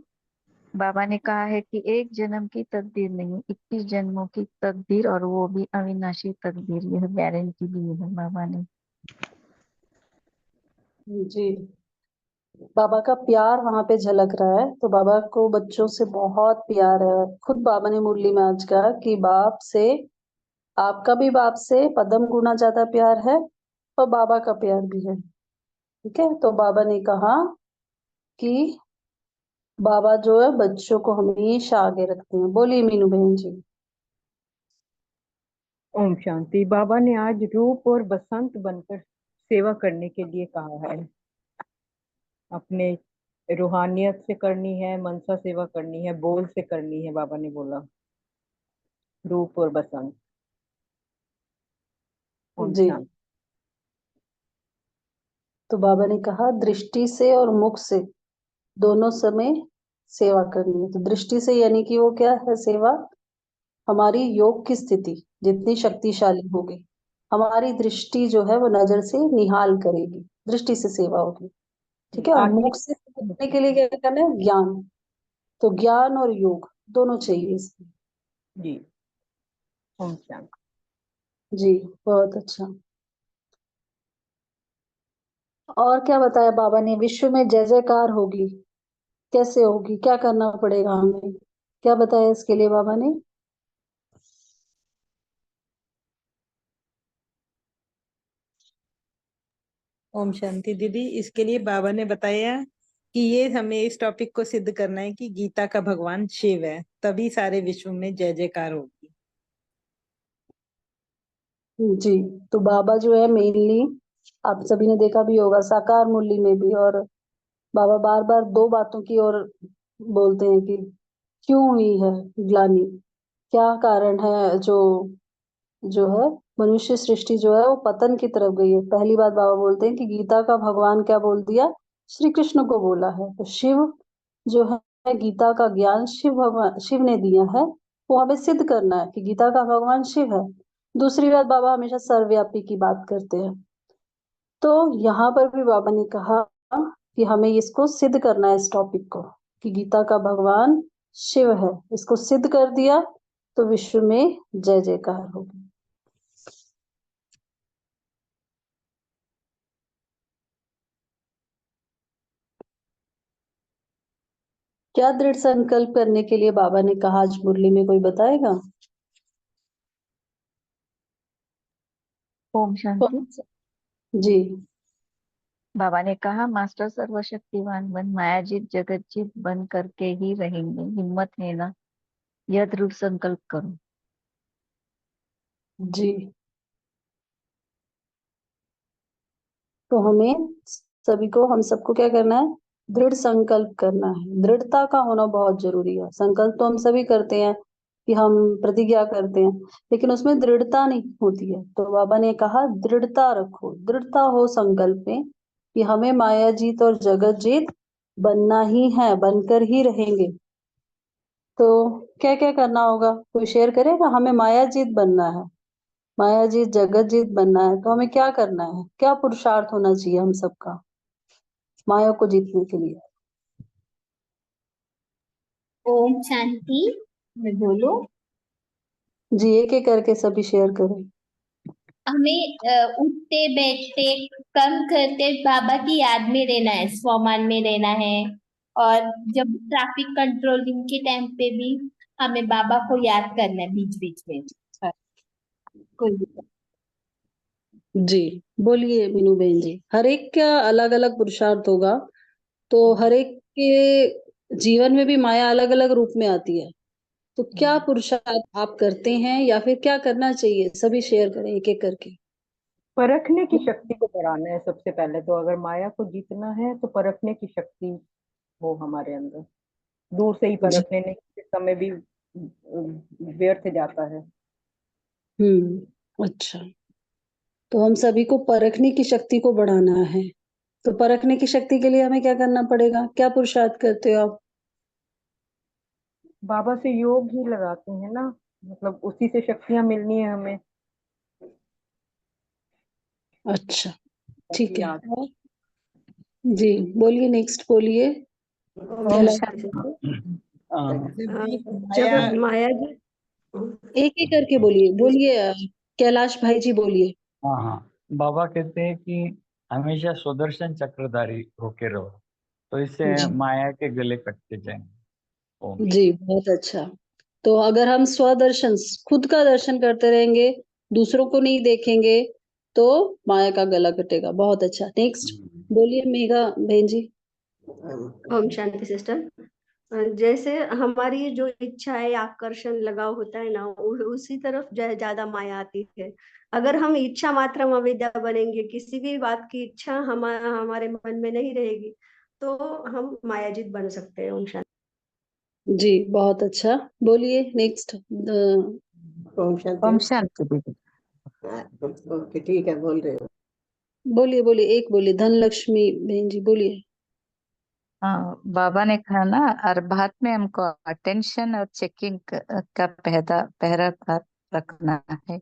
बाबा ने कहा है कि एक जन्म की तकदीर नहीं, 21 जन्मों की तकदीर, और वो भी अविनाशी तकदीर, यह गारंटी दी है बाबा ने। जी, बाबा का प्यार वहां पे झलक रहा है। तो बाबा को बच्चों से बहुत प्यार है। खुद बाबा ने मुरली में आज कहा कि बाप से, आपका भी बाप से पदम गुना ज्यादा प्यार है, और बाबा का प्यार भी है। ठीक है, तो बाबा ने कहा कि बाबा जो है बच्चों को हमेशा आगे रखते हैं। बोलिए मीनू बहन जी। ओम शांति। बाबा ने आज रूप और बसंत बनकर सेवा करने के लिए कहा है। अपने रूहानियत से करनी है, मनसा सेवा करनी है, बोल से करनी है। बाबा ने बोला रूप और बसंत। ओम जी, शांति। तो बाबा ने कहा दृष्टि से और मुख से दोनों समय सेवा करनी है। तो दृष्टि से यानी कि वो क्या है सेवा? हमारी योग की स्थिति जितनी शक्तिशाली होगी, हमारी दृष्टि जो है वो नजर से निहाल करेगी, दृष्टि से सेवा होगी। ठीक है, और आत्मिक। मुख से करने के लिए क्या करना है? ज्ञान। तो ज्ञान और योग दोनों चाहिए इसमें। जी। ओम शांति। जी, बहुत अच्छा। और क्या बताया बाबा ने? विश्व में जय जयकार होगी, कैसे होगी, क्या करना पड़ेगा हमें, क्या बताया इसके लिए बाबा ने? ओम शांति दीदी, इसके लिए बाबा ने बताया कि ये हमें इस टॉपिक को सिद्ध करना है कि गीता का भगवान शिव है, तभी सारे विश्व में जय जयकार होगी। जी, तो बाबा जो है मेनली, आप सभी ने देखा भी होगा साकार मुरली में भी, और बाबा बार बार दो बातों की ओर बोलते हैं कि क्यों हुई है ग्लानि, क्या कारण है जो जो है मनुष्य सृष्टि जो है वो पतन की तरफ गई है। पहली बात बाबा बोलते हैं कि गीता का भगवान क्या बोल दिया? श्री कृष्ण को बोला है। तो शिव जो है, गीता का ज्ञान शिव भगवान, शिव ने दिया है, वो हमें सिद्ध करना है कि गीता का भगवान शिव है। दूसरी बात बाबा हमेशा सर्वव्यापी की बात करते हैं। तो यहाँ पर भी बाबा ने कहा कि हमें इसको सिद्ध करना है, इस टॉपिक को, कि गीता का भगवान शिव है। इसको सिद्ध कर दिया तो विश्व में जय जयकार होगी। क्या दृढ़ संकल्प करने के लिए बाबा ने कहा आज मुरली में, कोई बताएगा? ओम शांति। जी। बाबा ने कहा मास्टर सर्वशक्तिवान बन, मायाजीत जगत जीत बन करके ही रहेंगे, हिम्मत है ना, यह दृढ़ संकल्प करो। जी, तो हमें सभी को, हम सबको क्या करना है? दृढ़ संकल्प करना है। दृढ़ता का होना बहुत जरूरी है। संकल्प तो हम सभी करते हैं कि हम प्रतिज्ञा करते हैं, लेकिन उसमें दृढ़ता नहीं होती है। तो बाबा ने कहा दृढ़ता रखो, दृढ़ता हो संकल्प में कि हमें माया जीत और जगत जीत बनना ही है, बनकर ही रहेंगे। तो क्या क्या करना होगा, कोई शेयर करेगा? हमें माया जीत बनना है, माया जीत जगत जीत बनना है, तो हमें क्या करना है? क्या पुरुषार्थ होना चाहिए हम सबका माया को जीतने के लिए? ओम शांति। मैं बोलूं? जी, एक एक करके सभी शेयर करें। हमें उठते बैठते कम करते बाबा की याद में रहना है, स्वमान में रहना है। और जब ट्रैफिक कंट्रोलिंग के टाइम पे भी हमें बाबा को याद करना है बीच बीच में। कोई जी, बोलिए मीनू बहन जी। हर एक का अलग अलग पुरुषार्थ होगा, तो हर एक के जीवन में भी माया अलग अलग रूप में आती है। तो क्या पुरुषार्थ आप करते हैं या फिर क्या करना चाहिए? सभी शेयर करें एक एक करके। परखने की शक्ति को बढ़ाना है सबसे पहले तो। अगर माया को जीतना है तो परखने की शक्ति हो हमारे अंदर। दूर से ही परखने, नहीं समय भी व्यर्थ जाता है। अच्छा, तो हम सभी को परखने की शक्ति को बढ़ाना है। तो परखने की शक्ति के लिए हमें क्या करना पड़ेगा? क्या पुरुषार्थ करते हो आप? बाबा से योग ही लगाते हैं ना, मतलब उसी से शक्तियां मिलनी है हमें। अच्छा, ठीक है। जी, बोलिए, नेक्स्ट बोलिए। ओम शांति। जब माया जी, एक एक करके बोलिए, बोलिए कैलाश भाई जी, बोलिए। हाँ हाँ, बाबा कहते हैं कि हमेशा सुदर्शन चक्रधारी होके रहो, तो इससे जी। माया के गले कटते जाएंगे। ओम। जी, बहुत अच्छा। तो अगर हम स्वदर्शन, खुद का दर्शन करते रहेंगे, दूसरों को नहीं देखेंगे, तो माया का गला कटेगा। बहुत अच्छा। नेक्स्ट बोलिए मेघा बहन जी। ओम शांति सिस्टर। जैसे हमारी जो इच्छा है, आकर्षण लगाव होता है ना, उसी तरफ ज्यादा माया आती है। अगर हम इच्छा मात्र अविद्या बनेंगे, किसी भी बात की इच्छा हमारे मन में नहीं रहेगी, तो हम मायाजीत बन सकते हैं। ओम शांति। जी, बहुत अच्छा। बोलिए नेक्स्ट। ओम शांति। ओम शांति दीदी। ओके, ठीक है, बोल रहे हो। बोलिए बोलिए, एक बोलिए। धनलक्ष्मी बहन जी, बोलिए। हाँ, बाबा ने कहा ना, हर बात में हमको अटेंशन और चेकिंग का पहरा रखना है।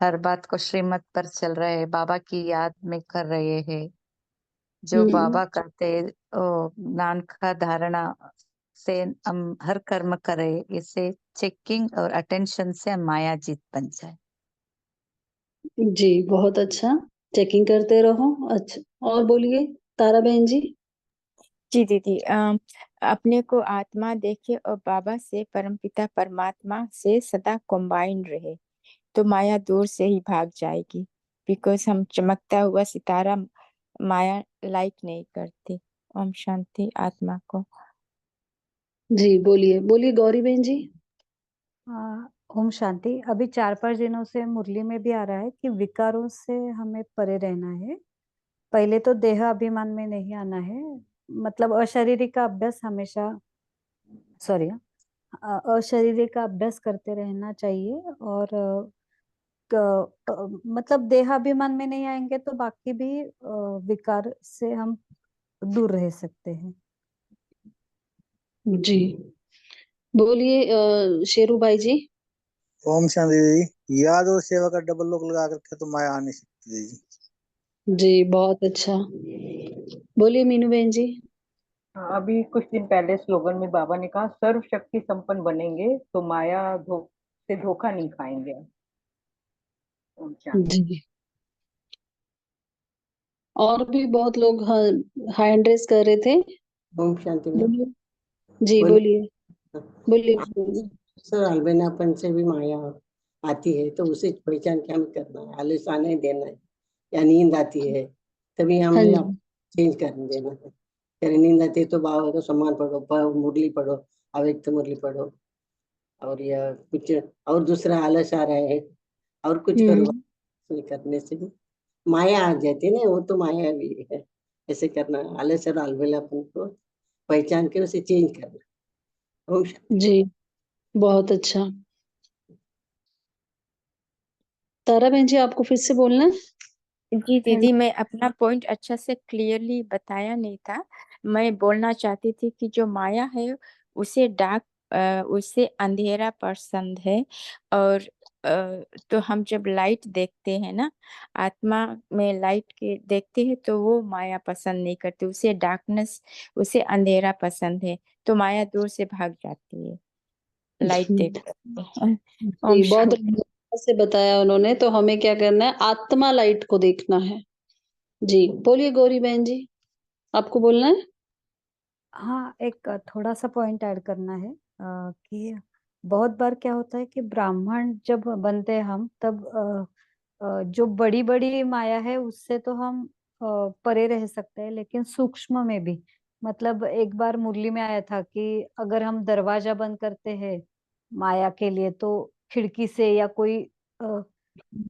हर बात को श्रीमत पर चल रहे हैं, बाबा की याद में कर रहे हैं। जो बाबा करते ओ ज्ञान का धारणा से हम हर कर्म करें, इससे चेकिंग और अटेंशन से हम माया जीत बन जाए। जी, बहुत अच्छा। चेकिंग करते रहो। अच्छा, और बोलिए तारा बहन जी। जी दीदी, अपने को आत्मा देखे और बाबा से, परमपिता परमात्मा से सदा कंबाइन रहे, तो माया दूर से ही भाग जाएगी। बिकॉज हम चमकता हुआ सितारा माया लाइक नहीं करते। ओम शांति आत्मा को। जी, बोलिए बोलिए गौरी बहन जी। ओम शांति। अभी 4-5 दिनों से मुरली में भी आ रहा है कि विकारों से हमें परे रहना है। पहले तो देह अभिमान में नहीं आना है, मतलब अशरीरी का अभ्यास हमेशा, सॉरी, अशरीरी का अभ्यास करते रहना चाहिए। और मतलब देहाभिमान में नहीं आएंगे तो बाकी भी विकार से हम दूर रह सकते हैं। जी, बोलिए शेरू भाई जी। ओम शांति दीदी। याद और सेवा का डबल लॉक लगा करके तो माया आ नहीं सकती दीदी। जी, बहुत अच्छा। बोलिए मीनू बहन जी। हाँ, अभी कुछ दिन पहले स्लोगन में बाबा ने कहा सर्व शक्ति संपन्न बनेंगे तो माया से धोखा नहीं खाएंगे। ओम शांति। जी, और भी बहुत लोग हैंड रेस कर रहे थे। ओम शांति मैम। बोलिए जी, बोल बोलिए बोलिए। सर अलबेनापन से भी माया आती है तो उसे पहचान के हमें करना है, आलस आने देना है, या नींद आती है तभी हाँ हमें जी, चेंज करने देना है। अगर नींद आती है तो बाबा को सम्मान पढ़ो, मुरली पढ़ो, अव्यक्त मुरली पढ़ो, और या कुछ और दूसरा आलस आ रहा है और कुछ करो, करने से भी माया आ जाती है ना, वो तो माया भी है। ऐसे करना है, आलस और अलबेलापन को पहचान के उसे चेंज करना। ओम शांति। जी, बहुत अच्छा। तारा बहन जी, आपको फिर से बोलना है? जी दीदी, मैं अपना पॉइंट अच्छा से क्लियरली बताया नहीं था। मैं बोलना चाहती थी कि जो माया है उसे उसे अंधेरा पसंद है। और तो हम जब लाइट देखते हैं ना, आत्मा में लाइट के देखते हैं तो वो माया पसंद नहीं करती, उसे डार्कनेस, उसे अंधेरा पसंद है, तो माया दूर से भाग जाती है लाइट देख कर। ओम जी, बहुत शांति। अच्छे से बताया उन्होंने। तो हमें क्या करना है? आत्मा लाइट को देखना है। जी, बोलिए गौरी बहन जी, आपको बोलना है? हाँ, एक थोड़ा सा पॉइंट ऐड करना है कि बहुत बार क्या होता है कि ब्राह्मण जब बनते हैं हम, तब जो बड़ी बड़ी माया है उससे तो हम परे रह सकते हैं, लेकिन सूक्ष्म में भी, मतलब एक बार मुरली में आया था कि अगर हम दरवाजा बंद करते हैं माया के लिए, तो खिड़की से या कोई अ,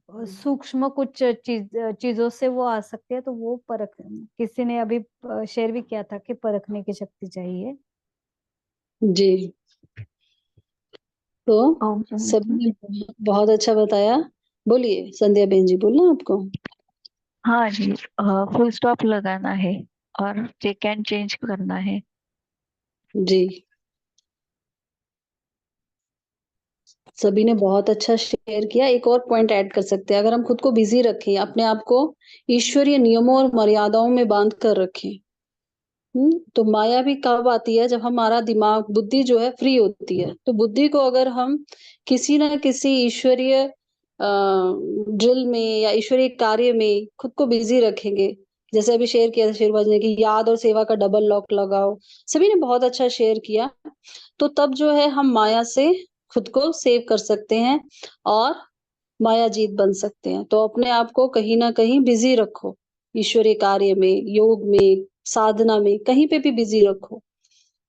सूक्ष्म कुछ चीजों से वो आ सकते हैं, तो वो परख, किसी ने अभी शेयर भी किया था कि परखने की शक्ति चाहिए। जी, तो ओम शांति। सबने बहुत अच्छा बताया। बोलिए संध्या बहन जी, बोलना आपको? हाँ जी, फुल स्टॉप लगाना है और चेक एंड चेंज करना है। जी, सभी ने बहुत अच्छा शेयर किया। एक और पॉइंट ऐड कर सकते हैं, अगर हम खुद को बिजी रखें, अपने आप को ईश्वरीय नियमों और मर्यादाओं में बांध कर रखें, तो माया भी कब आती है? जब हमारा दिमाग, बुद्धि जो है फ्री होती है। तो बुद्धि को अगर हम किसी ना किसी ईश्वरीय ड्रिल में या ईश्वरीय कार्य में खुद को बिजी रखेंगे, जैसे अभी शेयर किया था शेरबाज ने कि याद और सेवा का डबल लॉक लगाओ, सभी ने बहुत अच्छा शेयर किया। तो तब जो है हम माया से खुद को सेव कर सकते हैं और माया जीत बन सकते हैं। तो अपने आप को कहीं ना कहीं बिजी रखो, ईश्वरीय कार्य में, योग में, साधना में, कहीं पे भी बिजी रखो,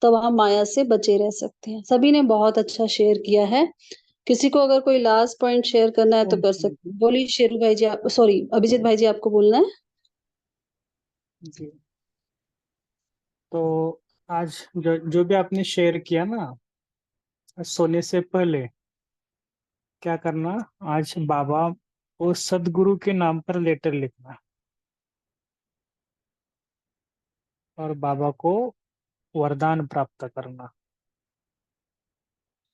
तब हम माया से बचे रह सकते हैं। सभी ने बहुत अच्छा शेयर किया है। किसी को अगर कोई लास्ट पॉइंट शेयर करना है तो ओम कर सकते शांति। हैं। बोलिए शेरू भाई जी, आप, सॉरी अभिजीत भाई जी, आपको बोलना है? जी, तो आज जो भी आपने शेयर किया ना, सोने से पहले क्या करना, आज बाबा को सदगुरु के नाम पर लेटर लिखना और बाबा को वरदान प्राप्त करना।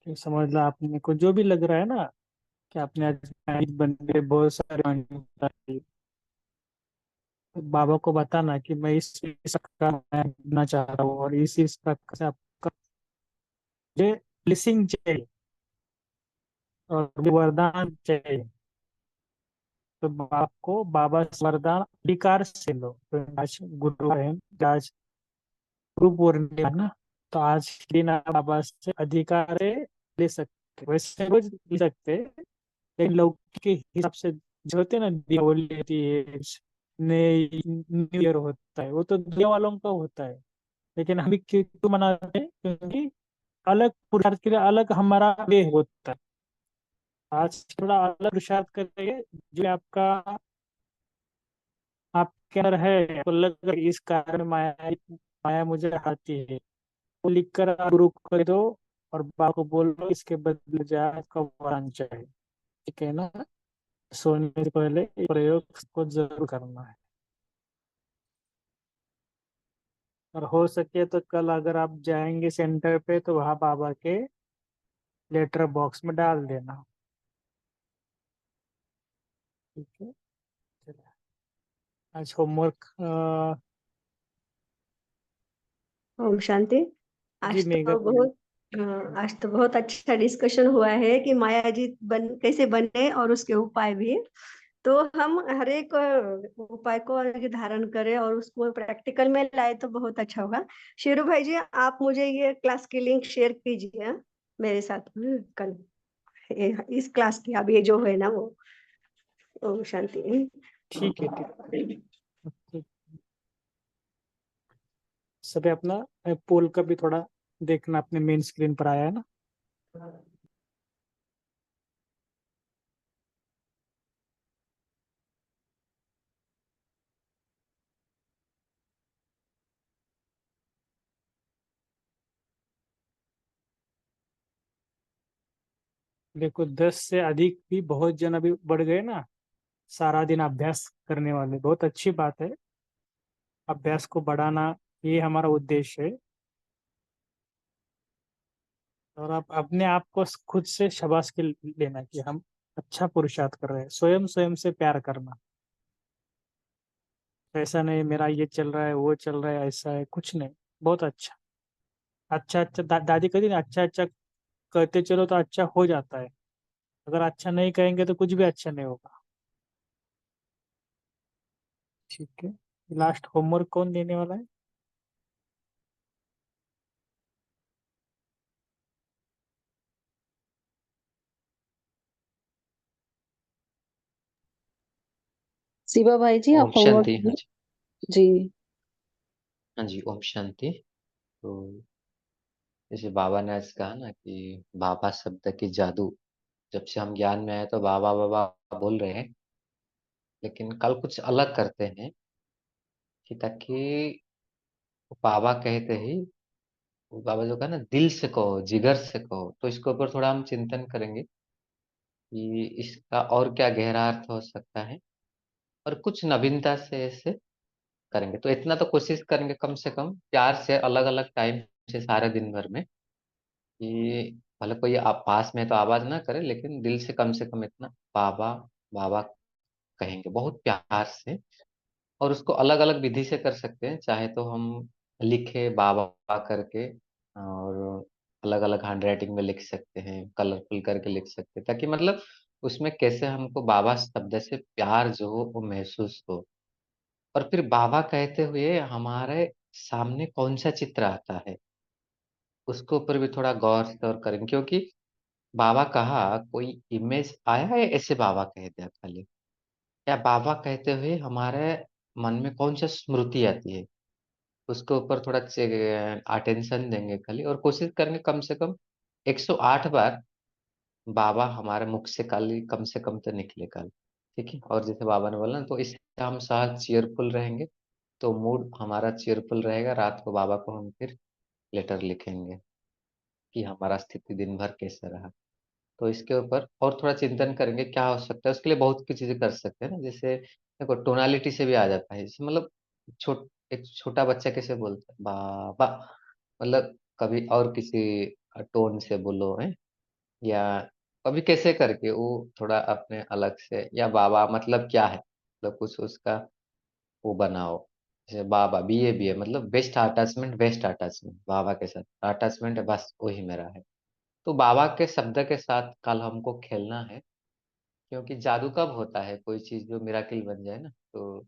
कि समझ लो आपने को जो भी लग रहा है ना कि आपने आज बन गए बहुत सारे, बाबा को बताना कि मैं इस का बनना चाह रहा हूँ और इस का से आपका मुझे ब्लेसिंग चाहिए और मुझे वरदान चाहिए। तो आपको बाबा से वरदान अधिकार से लो। तो आज गुरु है, आज गुरु पूर्णिमा है ना, तो आज के दिन आप बाबा से अधिकार से ले सकते, वैसे रोज ले सकते, लेकिन लौकिक के हिसाब से जो होते हैं ना, दीपावली होती है, नए न्यू ईयर होता है, वो तो दुनिया वालों का होता है, लेकिन हम भी क्यों मनाते हैं? क्योंकि अलग पुरुषार्थ के लिए अलग हमारा वे होता है। आज थोड़ा अलग पुरुषार्थ करेंगे जो आपका आपके अंदर है, आपको लग रहा है इस कारण माया माया मुझे आती है, वो लिख कर आप गुरु को दे दो और बाबा को बोलो इसके बदले जो है आपका वरदान चाहिए। ठीक है ना? सोने से पहले ये प्रयोग को जरूर करना है। और हो सके तो कल अगर आप जाएंगे सेंटर पे तो वहाँ बाबा के लेटर बॉक्स में डाल देना। ठीक है, चलिए। आज होमवर्क ओम शांति। जी आज मेघा। तो बहुत आज तो बहुत अच्छा डिस्कशन हुआ है कि माया जी कैसे बने और उसके उपाय भी। तो हम हर एक उपाय को आगे धारण करें और उसको प्रैक्टिकल में लाए तो बहुत अच्छा होगा। शेरू भाई जी, आप मुझे ये क्लास की लिंक शेयर कीजिए मेरे साथ कल इस क्लास की अब ये जो है ना वो। ओम शांति। ठीक है ठीक। सभी अपना पोल का भी थोड़ा देखना, अपने मेन स्क्रीन पर आया है ना। देखो 10 से अधिक भी बहुत जन अभी बढ़ गए ना, सारा दिन अभ्यास करने वाले। बहुत अच्छी बात है, अभ्यास को बढ़ाना ये हमारा उद्देश्य है। और आप अपने आप को खुद से शाबाश के लेना कि हम अच्छा पुरुषार्थ कर रहे हैं। स्वयं स्वयं से प्यार करना, ऐसा नहीं मेरा ये चल रहा है वो चल रहा है ऐसा है, कुछ नहीं। बहुत अच्छा अच्छा अच्छा दादी कहती ना, अच्छा अच्छा करते चलो तो अच्छा हो जाता है। अगर अच्छा नहीं कहेंगे तो कुछ भी अच्छा नहीं होगा। ठीक है, लास्ट होमवर्क कौन देने वाला है? शिवा भाई जी, ओम आप होमवर्क शांति। हाँ दीजिए। जी। जी। हाँ जी, ओम शांति। तो जैसे बाबा ने आज कहा ना कि बाबा शब्द की जादू, जब से हम ज्ञान में आए तो बाबा बाबा बोल रहे हैं, लेकिन कल कुछ अलग करते हैं कि ताकि बाबा कहते ही, वो बाबा जो कहा ना दिल से कहो जिगर से कहो, तो इसके ऊपर थोड़ा हम चिंतन करेंगे कि इसका और क्या गहरा अर्थ हो सकता है, और कुछ नवीनता से ऐसे करेंगे। तो इतना तो कोशिश करेंगे कम से कम प्यार से अलग अलग टाइम से सारे दिन भर में, कि भले कोई आप पास में तो आवाज ना करे, लेकिन दिल से कम इतना बाबा बाबा कहेंगे बहुत प्यार से। और उसको अलग अलग विधि से कर सकते हैं, चाहे तो हम लिखे बाबा करके, और अलग अलग हैंड राइटिंग में लिख सकते हैं, कलरफुल करके लिख सकते हैं, ताकि मतलब उसमें कैसे हमको बाबा शब्द से प्यार जो हो वो महसूस हो। और फिर बाबा कहते हुए हमारे सामने कौन सा चित्र आता है, उसके ऊपर भी थोड़ा गौर से और करेंगे, क्योंकि बाबा कहा कोई इमेज आया है ऐसे बाबा कह दिया खाली, या बाबा कहते हुए हमारे मन में कौन सा स्मृति आती है, उसके ऊपर थोड़ा अटेंशन देंगे खाली, और कोशिश करेंगे कम 108 बार बाबा हमारे मुख से कम तो निकले कल। ठीक है, और जैसे बाबा ने बोला ना, तो इससे हम साथ चीयरफुल रहेंगे, तो मूड हमारा चीयरफुल रहेगा। रात को बाबा को हम फिर लेटर लिखेंगे कि हमारा स्थिति दिन भर कैसा रहा। तो इसके ऊपर और थोड़ा चिंतन करेंगे क्या हो सकता है। उसके लिए बहुत सी चीजें कर सकते हैं ना, जैसे देखो टोनालिटी से भी आ जाता है। जैसे मतलब एक छोटा बच्चा कैसे बोलता है बाबा, मतलब कभी और किसी टोन से बोलो है, या कभी कैसे करके वो थोड़ा अपने अलग से, या बाबा मतलब क्या है, मतलब कुछ उसका वो बनाओ। जैसे बाबा बी ए मतलब बेस्ट अटैचमेंट बाबा के साथ अटैचमेंट है, बस वही मेरा है। तो बाबा के शब्द के साथ कल हमको खेलना है, क्योंकि जादू कब होता है कोई चीज जो मिराकिल बन जाए ना, तो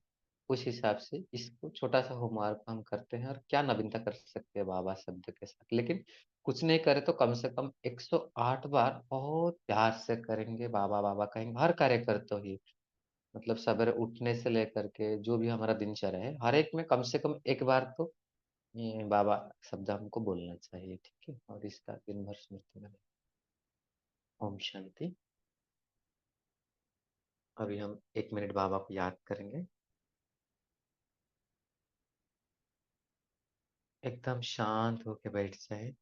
उस हिसाब से इसको छोटा सा होमवर्क हम करते हैं। और क्या नवीनता कर सकते हैं बाबा शब्द के साथ, लेकिन कुछ नहीं करे तो कम से कम 108 बार बहुत प्यार से करेंगे, बाबा बाबा कहेंगे हर कार्य करते हुए। मतलब सवेरे उठने से लेकर के जो भी हमारा दिनचर्या है, हर एक में कम से कम एक बार तो ये बाबा शब्द हमको बोलना चाहिए। ठीक है, और इसका दिन भर स्मृति में। ओम शांति। अभी हम 1 मिनट बाबा को याद करेंगे। एकदम शांत होके बैठ जाए,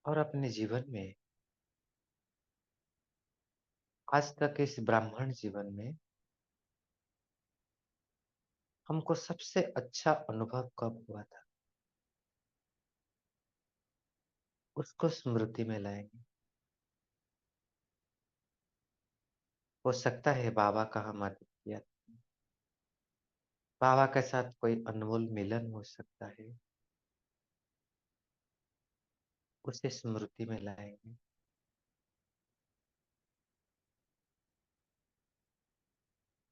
और अपने जीवन में आज तक इस ब्राह्मण जीवन में हमको सबसे अच्छा अनुभव कब हुआ था, उसको स्मृति में लाएंगे। हो सकता है बाबा का हम मदद किया, बाबा के साथ कोई अनमोल मिलन हो सकता है, उसे स्मृति में लाएंगे।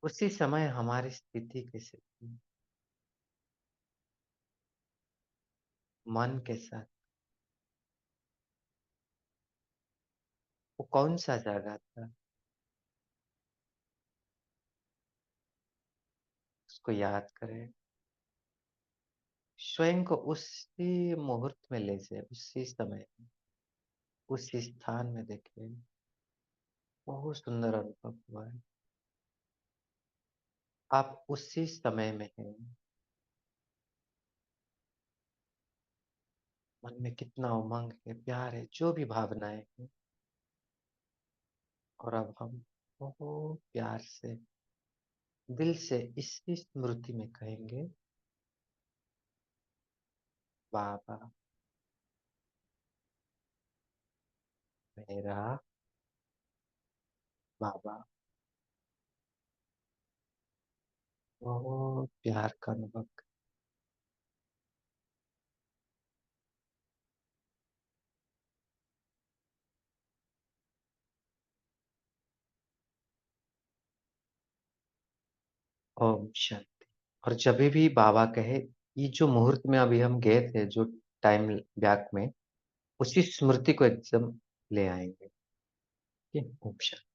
उसी समय हमारी स्थिति कैसे थी, मन के साथ, वो कौन सा जगह था, उसको याद करें, स्वयं को उसी मुहूर्त में ले जाए, उसी समय में, उसी स्थान में देखें। बहुत सुंदर अनुभव हुआ है। आप उसी समय में हैं। मन में कितना उमंग है, प्यार है, जो भी भावनाएं हैं। और अब हम बहुत प्यार से, दिल से इसी स्मृति में कहेंगे, बाबा मेरा बाबा। बहुत प्यार का अनुभव। ओम शांति। और जब भी बाबा कहे, ये जो मुहूर्त में अभी हम गए थे, जो टाइम बैक में, उसी स्मृति को एकदम ले आएंगे। ठीक है? ओम शांति।